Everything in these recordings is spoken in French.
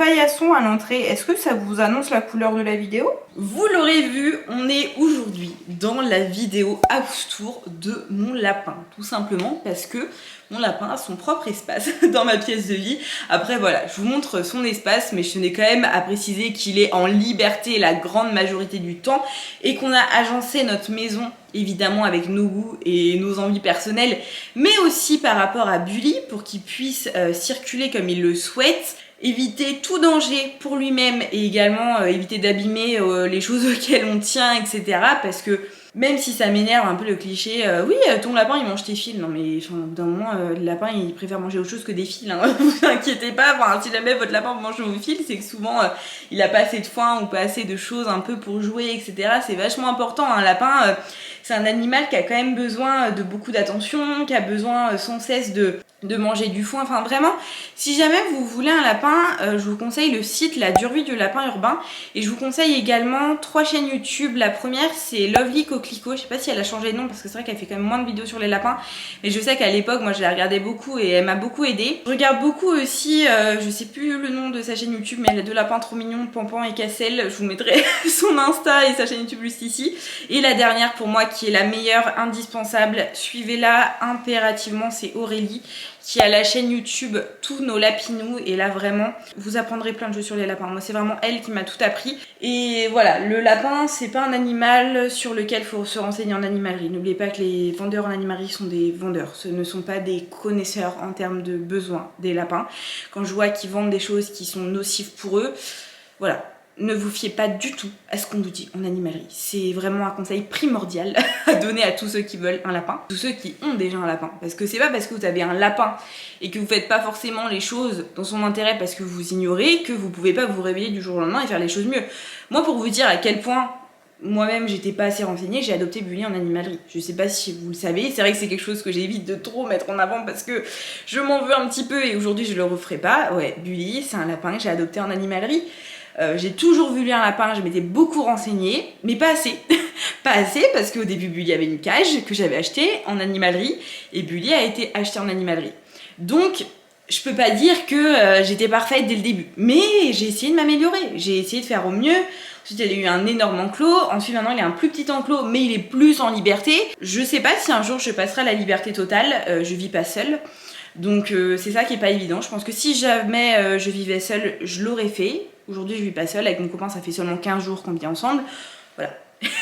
paillasson à l'entrée. Est-ce que ça vous annonce la couleur de la vidéo? Vous l'aurez vu, on est aujourd'hui dans la vidéo house tour de mon lapin. Tout simplement parce que mon lapin a son propre espace dans ma pièce de vie. Après voilà, je vous montre son espace, mais je tenais quand même à préciser qu'il est en liberté la grande majorité du temps et qu'on a agencé notre maison évidemment avec nos goûts et nos envies personnelles, mais aussi par rapport à Bully pour qu'il puisse circuler comme il le souhaite, éviter tout danger pour lui-même et également éviter d'abîmer les choses auxquelles on tient, etc. Parce que même si ça m'énerve un peu le cliché, oui, ton lapin il mange tes fils. Non mais au bout d'un moment, le lapin il préfère manger autre chose que des fils. Hein. Vous inquiétez pas, enfin, si jamais votre lapin mange vos fils, c'est que souvent il a pas assez de foin ou pas assez de choses un peu pour jouer, etc. C'est vachement important. Un lapin, c'est un animal qui a quand même besoin de beaucoup d'attention, qui a besoin sans cesse de manger du foin. Enfin vraiment, si jamais vous voulez un lapin, je vous conseille le site La Dure Vie du Lapin Urbain. Et je vous conseille également 3 chaînes YouTube. La première c'est Lovely Coquelicot. Je sais pas si elle a changé de nom parce que c'est vrai qu'elle fait quand même moins de vidéos sur les lapins. Mais je sais qu'à l'époque, moi je la regardais beaucoup et elle m'a beaucoup aidée. Je regarde beaucoup aussi, je sais plus le nom de sa chaîne YouTube, mais elle a 2 lapins trop mignons, Pampan et Cassel. Je vous mettrai son Insta et sa chaîne YouTube juste ici. Et la dernière pour moi qui est la meilleure, indispensable, suivez-la impérativement, c'est Aurélie, qui a la chaîne YouTube Tous nos lapinous, et là vraiment vous apprendrez plein de choses sur les lapins. Moi c'est vraiment elle qui m'a tout appris. Et voilà, le lapin c'est pas un animal sur lequel il faut se renseigner en animalerie. N'oubliez pas que les vendeurs en animalerie sont des vendeurs, ce ne sont pas des connaisseurs en termes de besoins des lapins. Quand je vois qu'ils vendent des choses qui sont nocives pour eux, voilà, ne vous fiez pas du tout à ce qu'on vous dit en animalerie. C'est vraiment un conseil primordial à donner à tous ceux qui veulent un lapin, tous ceux qui ont déjà un lapin. Parce que c'est pas parce que vous avez un lapin et que vous faites pas forcément les choses dans son intérêt parce que vous ignorez que vous pouvez pas vous réveiller du jour au lendemain et faire les choses mieux. Moi, pour vous dire à quel point moi-même j'étais pas assez renseignée, j'ai adopté Bully en animalerie. Je sais pas si vous le savez, c'est vrai que c'est quelque chose que j'évite de trop mettre en avant parce que je m'en veux un petit peu et aujourd'hui je le referai pas. Ouais, Bully, c'est un lapin que j'ai adopté en animalerie. J'ai toujours voulu un lapin, je m'étais beaucoup renseignée, mais pas assez. Pas assez parce qu'au début Bully avait une cage que j'avais achetée en animalerie et Bully a été acheté en animalerie. Donc je peux pas dire que j'étais parfaite dès le début, mais j'ai essayé de m'améliorer, j'ai essayé de faire au mieux. Ensuite il a eu un énorme enclos, ensuite maintenant il a un plus petit enclos mais il est plus en liberté. Je sais pas si un jour je passerai à la liberté totale, je vis pas seule. Donc c'est ça qui est pas évident. Je pense que si jamais je vivais seule, je l'aurais fait. Aujourd'hui je vis pas seule, avec mon copain ça fait seulement 15 jours qu'on vit ensemble. Voilà,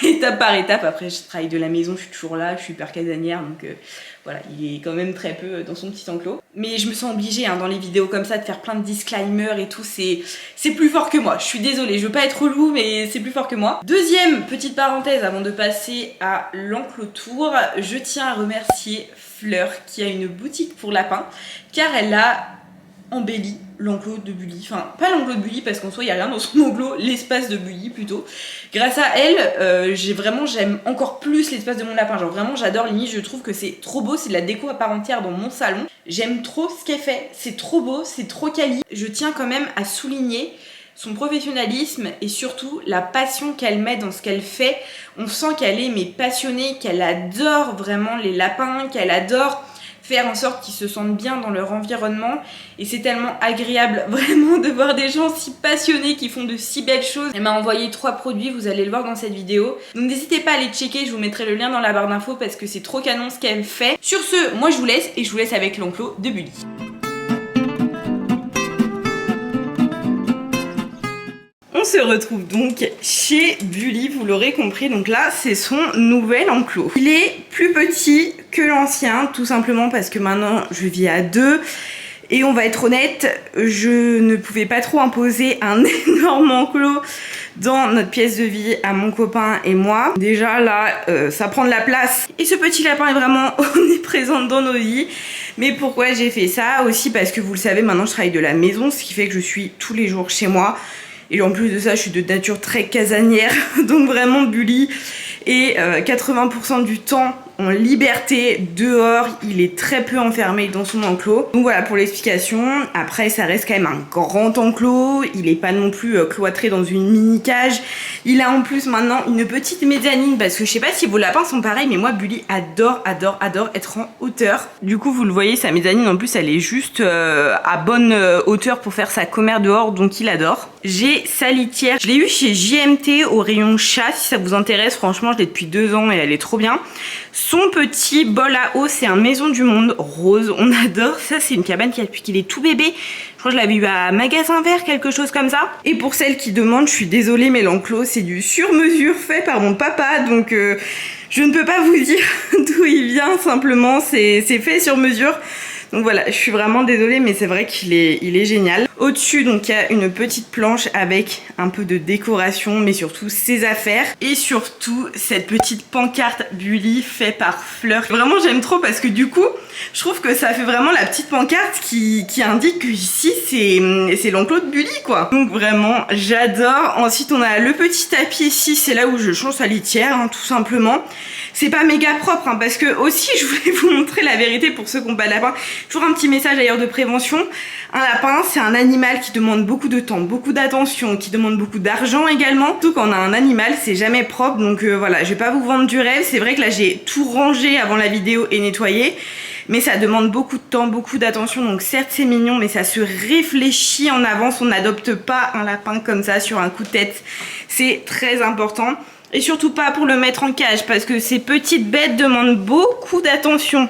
étape par étape. Après je travaille de la maison, je suis toujours là, je suis hyper casanière, donc voilà, il est quand même très peu dans son petit enclos. Mais je me sens obligée dans les vidéos comme ça de faire plein de disclaimers et tout, c'est plus fort que moi. Je suis désolée, je veux pas être relou mais c'est plus fort que moi. Deuxième petite parenthèse avant de passer à l'enclos tour, je tiens à remercier Fleur qui a une boutique pour lapins car elle a embelli l'enclos de Bully, enfin pas l'enclos de Bully parce qu'en soi il n'y a rien dans son enclos, l'espace de Bully plutôt. Grâce à elle, j'aime encore plus l'espace de mon lapin, genre vraiment j'adore, limite je trouve que c'est trop beau, c'est de la déco à part entière dans mon salon. J'aime trop ce qu'elle fait, c'est trop beau, c'est trop quali. Je tiens quand même à souligner son professionnalisme et surtout la passion qu'elle met dans ce qu'elle fait. On sent qu'elle est passionnée, qu'elle adore vraiment les lapins, qu'elle adore faire en sorte qu'ils se sentent bien dans leur environnement et c'est tellement agréable vraiment de voir des gens si passionnés qui font de si belles choses. Elle m'a envoyé 3 produits, vous allez le voir dans cette vidéo, donc n'hésitez pas à les checker, je vous mettrai le lien dans la barre d'infos parce que c'est trop canon ce qu'elle fait. Sur ce, moi je vous laisse et je vous laisse avec l'enclos de Bully. On se retrouve donc chez Bully, vous l'aurez compris, donc là c'est son nouvel enclos. Il est plus petit que l'ancien, tout simplement parce que maintenant je vis à 2 et on va être honnête, je ne pouvais pas trop imposer un énorme enclos dans notre pièce de vie à mon copain et moi. Déjà là, ça prend de la place et ce petit lapin est vraiment omniprésent dans nos vies. Mais pourquoi j'ai fait ça? Aussi parce que vous le savez, maintenant je travaille de la maison, ce qui fait que je suis tous les jours chez moi. Et en plus de ça, je suis de nature très casanière, donc vraiment Bully. Et 80% du temps, en liberté dehors, il est très peu enfermé dans son enclos. Donc voilà pour l'explication. Après ça reste quand même un grand enclos, il est pas non plus cloîtré dans une mini cage. Il a en plus maintenant une petite mezzanine parce que je sais pas si vos lapins sont pareils, mais moi Bully adore être en hauteur. Du coup vous le voyez, sa mezzanine en plus elle est juste à bonne hauteur pour faire sa commère dehors, donc il adore. J'ai sa litière, je l'ai eu chez JMT au rayon chat, si ça vous intéresse, franchement je l'ai depuis 2 ans et elle est trop bien. Son petit bol à eau, c'est un Maison du Monde rose, on adore ça, c'est une cabane qui a depuis qu'il est tout bébé. Je crois que je l'avais eu à Magasin Vert, quelque chose comme ça. Et pour celles qui demandent, je suis désolée mais l'enclos c'est du sur-mesure fait par mon papa, donc je ne peux pas vous dire d'où il vient, simplement c'est fait sur mesure. Donc voilà, je suis vraiment désolée, mais c'est vrai qu'il est génial. Au-dessus, donc, il y a une petite planche avec un peu de décoration, mais surtout ses affaires. Et surtout, cette petite pancarte Bully faite par Fleur. Vraiment, j'aime trop parce que du coup, je trouve que ça fait vraiment la petite pancarte qui indique que ici, c'est l'enclos de Bully, quoi. Donc vraiment, j'adore. Ensuite, on a le petit tapis ici, c'est là où je change sa litière, hein, tout simplement. C'est pas méga propre, hein, parce que aussi, je voulais vous montrer la vérité pour ceux qui n'ont pas de lapin. Toujours un petit message d'ailleurs de prévention. Un lapin, c'est un animal qui demande beaucoup de temps, beaucoup d'attention, qui demande beaucoup d'argent également. Surtout quand on a un animal, c'est jamais propre. Donc voilà, je vais pas vous vendre du rêve. C'est vrai que là, j'ai tout rangé avant la vidéo et nettoyé. Mais ça demande beaucoup de temps, beaucoup d'attention. Donc certes, c'est mignon, mais ça se réfléchit en avance. On n'adopte pas un lapin comme ça sur un coup de tête. C'est très important. Et surtout pas pour le mettre en cage, parce que ces petites bêtes demandent beaucoup d'attention.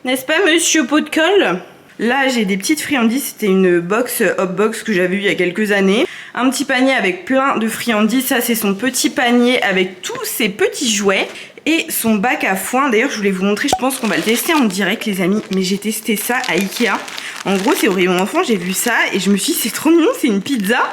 N'est-ce pas, monsieur pot de colle? Là, j'ai des petites friandises. C'était une box Hopbox que j'avais eu il y a quelques années. Un petit panier avec plein de friandises. Ça, c'est son petit panier avec tous ses petits jouets. Et son bac à foin. D'ailleurs, je voulais vous montrer. Je pense qu'on va le tester en direct, les amis. Mais j'ai testé ça à Ikea. En gros, c'est au rayon enfant. J'ai vu ça et je me suis dit, c'est trop mignon. C'est une pizza.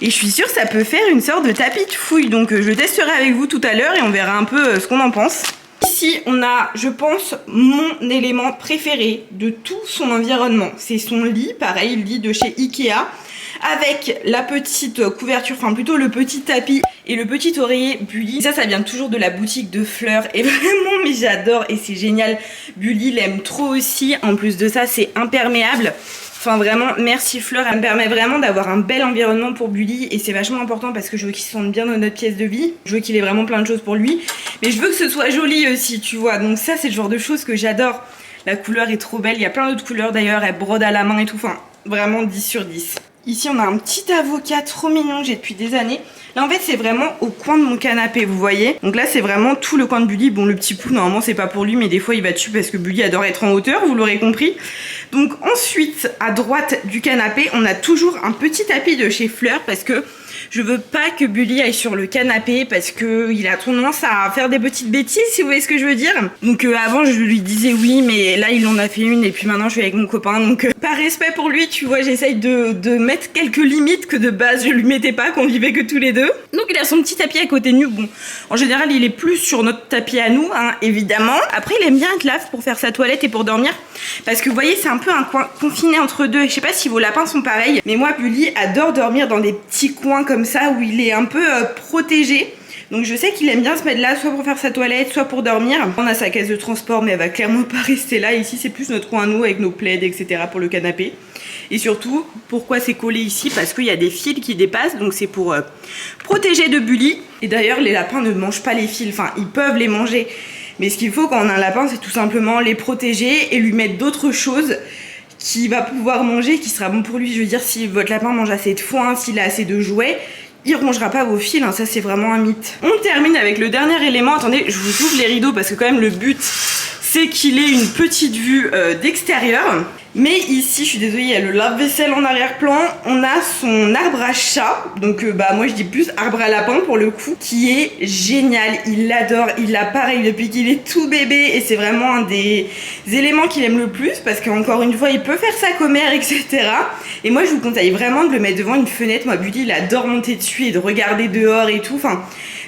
Et je suis sûre que ça peut faire une sorte de tapis de fouille. Donc, je le testerai avec vous tout à l'heure et on verra un peu ce qu'on en pense. Ici, on a, je pense, mon élément préféré de tout son environnement. C'est son lit, pareil, lit de chez Ikea, avec la petite couverture, enfin plutôt le petit tapis et le petit oreiller Bully. Ça vient toujours de la boutique de Fleur. Et vraiment, mais j'adore et c'est génial. Bully l'aime trop aussi. En plus de ça, c'est imperméable. Enfin vraiment, merci Fleur, elle me permet vraiment d'avoir un bel environnement pour Bully et c'est vachement important parce que je veux qu'il se sente bien dans notre pièce de vie. Je veux qu'il ait vraiment plein de choses pour lui, mais je veux que ce soit joli aussi, tu vois. Donc ça, c'est le genre de choses que j'adore. La couleur est trop belle, il y a plein d'autres couleurs d'ailleurs, elle brode à la main et tout, enfin vraiment 10 sur 10. Ici, on a un petit avocat trop mignon que j'ai depuis des années. Là, en fait, c'est vraiment au coin de mon canapé, vous voyez. Donc là, c'est vraiment tout le coin de Bully. Bon, le petit pou, normalement, c'est pas pour lui, mais des fois, il va dessus parce que Bully adore être en hauteur, vous l'aurez compris. Donc ensuite, à droite du canapé, on a toujours un petit tapis de chez Fleur parce que je veux pas que Bully aille sur le canapé parce que il a tendance à faire des petites bêtises, si vous voyez ce que je veux dire. Donc avant, je lui disais oui, mais là, il en a fait une et puis maintenant, je suis avec mon copain. Donc par respect pour lui, tu vois, j'essaye de mettre quelques limites que de base, je lui mettais pas, qu'on vivait que tous les deux. Donc il a son petit tapis à côté de nous. Bon, en général, il est plus sur notre tapis à nous, hein, évidemment. Après, il aime bien être là pour faire sa toilette et pour dormir. Parce que vous voyez, c'est un peu un coin confiné entre deux. Je sais pas si vos lapins sont pareils, mais moi, Bully adore dormir dans des petits coins comme ça où il est un peu protégé. Donc je sais qu'il aime bien se mettre là, soit pour faire sa toilette, soit pour dormir. On a sa caisse de transport, mais elle va clairement pas rester là. Ici, c'est plus notre coin à nous avec nos plaids, etc. pour le canapé. Et surtout, pourquoi c'est collé ici? Parce qu'il y a des fils qui dépassent, donc c'est pour protéger de Bully. Et d'ailleurs, les lapins ne mangent pas les fils, enfin, ils peuvent les manger. Mais ce qu'il faut quand on a un lapin, c'est tout simplement les protéger et lui mettre d'autres choses qu'il va pouvoir manger, qui sera bon pour lui. Je veux dire, si votre lapin mange assez de foin, s'il a assez de jouets, il rongera pas vos fils, hein, ça c'est vraiment un mythe. On termine avec le dernier élément. Attendez, je vous ouvre les rideaux parce que quand même le but, c'est qu'il ait une petite vue d'extérieur. Mais ici, je suis désolée, il y a le lave-vaisselle en arrière-plan. On a son arbre à chat. Donc moi je dis plus arbre à lapin pour le coup, qui est génial. Il l'adore, il l'a pareil depuis qu'il est tout bébé. Et c'est vraiment un des éléments qu'il aime le plus. Parce qu'encore une fois, il peut faire sa commère, etc. Et moi je vous conseille vraiment de le mettre devant une fenêtre. Moi Bully, il adore monter dessus et de regarder dehors et tout. Enfin,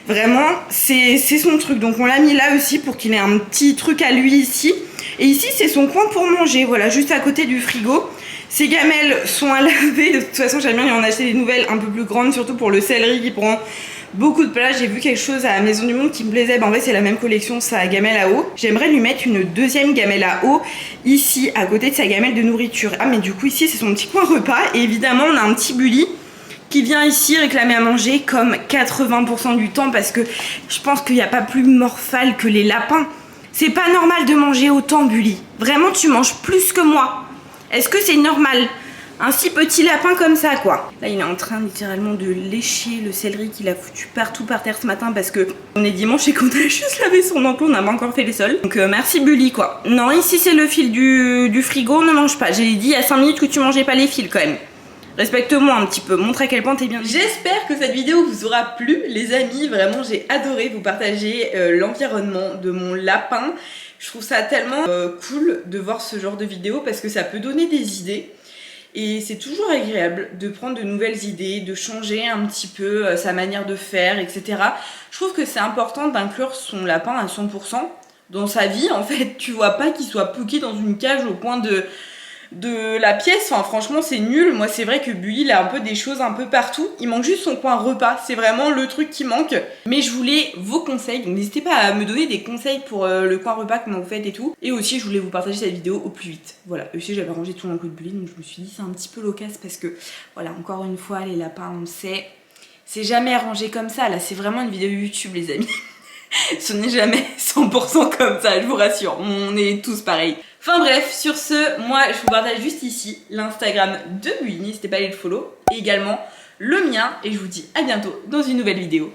vraiment, c'est son truc. Donc on l'a mis là aussi pour qu'il ait un petit truc à lui ici. Et ici, c'est son coin pour manger, voilà, juste à côté du frigo. Ses gamelles sont à laver. De toute façon, j'aime bien lui en acheter des nouvelles un peu plus grandes, surtout pour le céleri qui prend beaucoup de place. J'ai vu quelque chose à la Maison du Monde qui me plaisait. En fait, c'est la même collection, sa gamelle à eau. J'aimerais lui mettre une deuxième gamelle à eau ici, à côté de sa gamelle de nourriture. Ah, mais du coup, ici, c'est son petit coin repas. Et évidemment, on a un petit Bully qui vient ici réclamer à manger comme 80% du temps parce que je pense qu'il n'y a pas plus morphale que les lapins. C'est pas normal de manger autant, Bully. Vraiment, tu manges plus que moi. Est-ce que c'est normal? Un si petit lapin comme ça, quoi. Là, il est en train littéralement de lécher le céleri qu'il a foutu partout par terre ce matin parce que on est dimanche et qu'on a juste lavé son enclos, on n'a pas encore fait les sols. Donc merci Bully, quoi. Non, ici c'est le fil du frigo, on ne mange pas. J'ai dit il y a 5 minutes que tu mangeais pas les fils quand même. Respecte-moi un petit peu, montre à quel point t'es bien. J'espère que cette vidéo vous aura plu, les amis. Vraiment, j'ai adoré vous partager l'environnement de mon lapin. Je trouve ça tellement cool de voir ce genre de vidéo parce que ça peut donner des idées. Et c'est toujours agréable de prendre de nouvelles idées, de changer un petit peu sa manière de faire, etc. Je trouve que c'est important d'inclure son lapin à 100% dans sa vie. En fait, tu vois pas qu'il soit bloqué dans une cage au coin de la pièce. Enfin, franchement, c'est nul. Moi, c'est vrai que Bully, il a un peu des choses un peu partout. Il manque juste son coin repas. C'est vraiment le truc qui manque. Mais je voulais vos conseils. Donc, n'hésitez pas à me donner des conseils pour le coin repas, comment vous faites et tout. Et aussi, je voulais vous partager cette vidéo au plus vite. Voilà. Aussi, j'avais rangé tout l'enclos de Bully. Donc, je me suis dit, c'est un petit peu loquace parce que, voilà, encore une fois, les lapins, on le sait, c'est jamais rangé comme ça. Là, c'est vraiment une vidéo YouTube, les amis. Ce n'est jamais 100% comme ça, je vous rassure. On est tous pareils. Enfin bref, sur ce, moi je vous partage juste ici l'Instagram de Bully, n'hésitez pas à aller le follow, et également le mien, et je vous dis à bientôt dans une nouvelle vidéo.